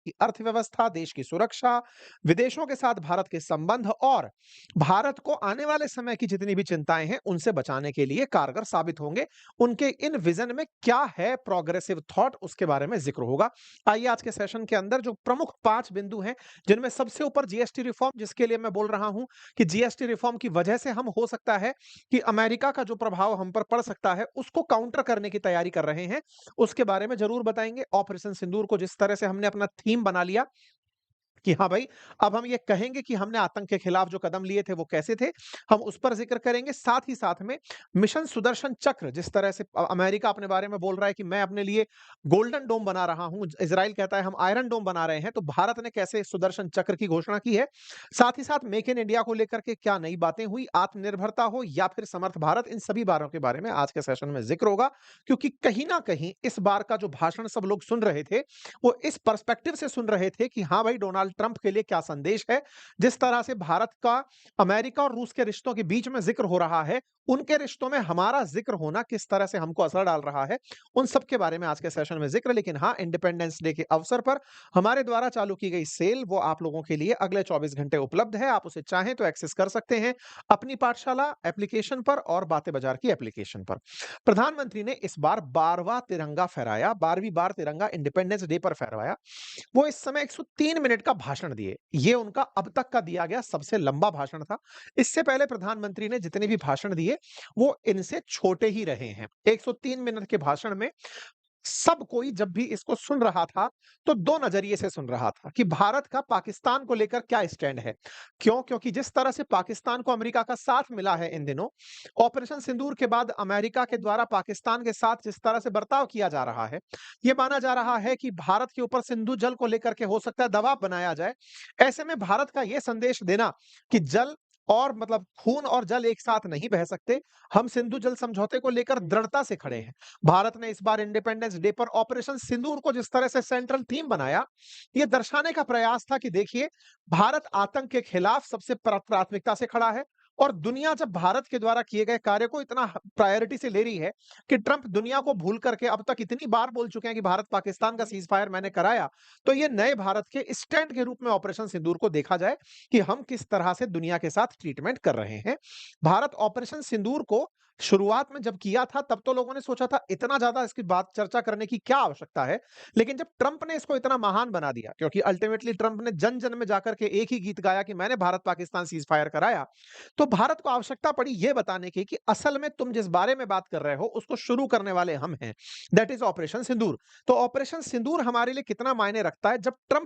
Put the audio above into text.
की अर्थव्यवस्था, देश की सुरक्षा, विदेशों के साथ भारत के संबंध और भारत को आने वाले समय की जितनी भी चिंताएं हैं, उनसे बचाने के लिए कारगर साबित होंगे। उनके इन विजन में क्या है प्रोग्रेसिव थॉट, उसके बारे में जिक्र होगा। आइए आज के सेशन के अंदर जो प्रमुख 5 बिंदु हैं, जिनमें सबसे ऊपर जीएसटी रिफॉर्म, जिसके लिए मैं बोल रहा हूं कि जीएसटी रिफॉर्म की वजह से हम हो सकता है कि अमेरिका का जो प्रभाव हम पर पड़ सकता है, उसको काउंटर करने की तैयारी कर रहे हैं। उसके बारे में जरूर बताएंगे। ऑपरेशन सिंदूर को जिस तरह से हमने अपना थीम बना लिया कि हाँ भाई, अब हम ये कहेंगे कि हमने आतंक के खिलाफ जो कदम लिए थे वो कैसे थे, हम उस पर जिक्र करेंगे। साथ ही साथ में मिशन सुदर्शन चक्र, जिस तरह से अमेरिका अपने बारे में बोल रहा है कि मैं अपने लिए गोल्डन डोम बना रहा हूं, इजराइल कहता है हम आयरन डोम बना रहे हैं, तो भारत ने कैसे सुदर्शन चक्र की घोषणा की है। साथ ही साथ मेक इन इंडिया को लेकर के क्या नई बातें हुई, आत्मनिर्भरता हो या फिर समर्थ भारत, इन सभी बारों के बारे में आज के सेशन में जिक्र होगा। क्योंकि कहीं ना कहीं इस बार का जो भाषण सब लोग सुन रहे थे, वो इस पर्सपेक्टिव से सुन रहे थे कि हाँ भाई, डोनाल्ड ट्रंप के लिए क्या संदेश है। जिस तरह से भारत का अमेरिका और रूस के रिश्तों के बीच में जिक्र हो रहा है, उनके रिश्तों में हमारा जिक्र होना किस तरह से हमको असर डाल रहा है, उन सब के बारे में आज के सेशन में जिक्र। लेकिन हाँ, इंडिपेंडेंस डे के अवसर पर हमारे द्वारा चालू की गई सेल, वो आप लोगों के लिए अगले 24 घंटे उपलब्ध है। आप उसे चाहें तो एक्सेस कर सकते हैं अपनी पाठशाला एप्लीकेशन पर और बातें बाजार की एप्लीकेशन पर। प्रधानमंत्री ने इस बार 12वां तिरंगा फहराया, 12वीं बार तिरंगा इंडिपेंडेंस डे पर फहराया। वो इस समय 103 मिनट का भाषण दिए। ये उनका अब तक का दिया गया सबसे लंबा भाषण था। इससे पहले प्रधानमंत्री ने जितने भी भाषण दिए, वो इनसे छोटे ही रहे हैं। 103 मिनट के भाषण में सब कोई जब भी इसको सुन रहा था, तो 2 नज़रिए से सुन रहा था कि भारत का पाकिस्तान को लेकर क्या स्टैंड है। क्यों? क्योंकि जिस तरह से पाकिस्तान को अमेरिका का साथ मिला है इन दिनों, ऑपरेशन सिंदूर के बाद अमेरिका के द्वारा पाकिस्तान के साथ जिस तरह से बर्ताव किया जा रहा है, ये माना जा रहा है कि भारत के ऊपर सिंधु जल को लेकर के हो सकता है दबाव बनाया जाए। ऐसे में भारत का ये संदेश देना कि जल और मतलब खून और जल एक साथ नहीं बह सकते, हम सिंधु जल समझौते को लेकर दृढ़ता से खड़े हैं। भारत ने इस बार इंडिपेंडेंस डे पर ऑपरेशन सिंदूर को जिस तरह से सेंट्रल थीम बनाया, यह दर्शाने का प्रयास था कि देखिए, भारत आतंक के खिलाफ सबसे प्राथमिकता से खड़ा है। और दुनिया जब भारत के द्वारा किए गए कार्य को इतना प्रायोरिटी से ले रही है कि ट्रंप दुनिया को भूल करके अब तक इतनी बार बोल चुके हैं कि भारत पाकिस्तान का सीज फायर मैंने कराया, तो ये नए भारत के स्टैंड के रूप में ऑपरेशन सिंदूर को देखा जाए कि हम किस तरह से दुनिया के साथ ट्रीटमेंट कर रहे हैं। भारत ऑपरेशन सिंदूर को शुरुआत में जब किया था, तब तो लोगों ने सोचा था इतना ज्यादा इसकी बात चर्चा करने की क्या आवश्यकता है। लेकिन जब ट्रंप ने इसको इतना महान बना दिया, क्योंकि अल्टीमेटली ट्रंप ने जन जन में जाकर के एक ही गीत गाया कि मैंने भारत पाकिस्तान सीज फायर कराया, तो भारत को आवश्यकता पड़ी यह बताने की कि असल में तुम जिस बारे में बात कर रहे हो, उसको शुरू करने वाले हम हैं। दैट इज ऑपरेशन सिंदूर। तो ऑपरेशन सिंदूर हमारे लिए कितना मायने रखता है, जब ट्रंप